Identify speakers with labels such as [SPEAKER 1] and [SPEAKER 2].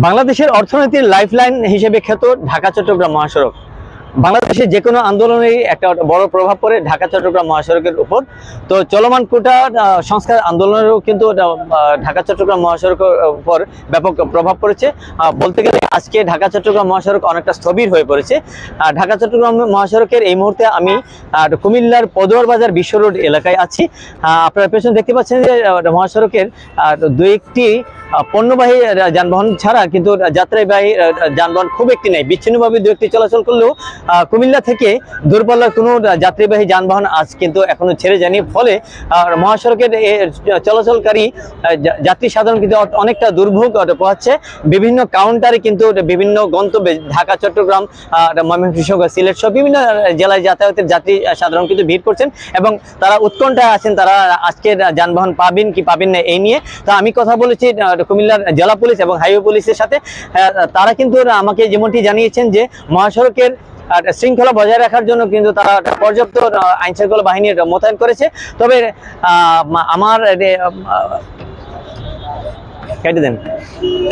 [SPEAKER 1] বাংলাদেশের অর্থনীতির লাইফলাইন হিসেবে খ্যাত ঢাকা চট্টগ্রাম মহাসড়ক। বাংলাদেশের যে কোনো আন্দোলনেরই একটা বড় প্রভাব পড়ে ঢাকা চট্টগ্রাম মহাসড়কের উপর। তো চলমান কোটা সংস্কার আন্দোলনেরও কিন্তু ঢাকা চট্টগ্রাম মহাসড়কের উপর ব্যাপক প্রভাব পড়েছে। বলতে গেলে আজকে ঢাকা চট্টগ্রাম মহাসড়ক অনেকটা স্থবির হয়ে পড়েছে। ঢাকা চট্টগ্রাম মহাসড়কের এই মুহূর্তে আমি কুমিল্লার পদুয়ার বাজার বিশ্ব রোড এলাকায় আছি। আপনারা পেছনে দেখতে পাচ্ছেন যে মহাসড়কের দু একটি পণ্যবাহী যানবাহন ছাড়া কিন্তু যাত্রীবাহী যানবাহন খুব একটি নেই। বিচ্ছিন্নভাবে দু একটি চলাচল করলেও কুমিল্লা থেকে দূরপাল্লার কোনো যাত্রীবাহী যানবাহন আজ কিন্তু এখনো ছেড়ে যায়নি। ফলে মহাসড়কের চলাচলকারী যাত্রী সাধারণ কিন্তু অনেকটা দুর্ভোগ পোহাচ্ছে। বিভিন্ন কাউন্টারে কিন্তু বিভিন্ন গন্তব্যে ঢাকা, চট্টগ্রাম, ময়মনসিংহ, সিলেট সহ বিভিন্ন জেলায় যাতায়াতের যাত্রী সাধারণ কিন্তু ভিড় করছেন এবং তারা উৎকণ্ঠায় আছেন তারা আজকের যানবাহন পাবেন কি পাবেন না এই নিয়ে। তো আমি কথা বলেছি কুমিল্লার জেলা পুলিশ এবং হাইওয়ে পুলিশের সাথে। তারা কিন্তু আমাকে যেমনটি জানিয়েছেন যে মহাসড়কের শৃঙ্খলা বজায় রাখার জন্য কিন্তু তারা পর্যাপ্ত আইন শৃঙ্খলা বাহিনী মোতায়েন করেছে। তবে আমার কেটে দেন।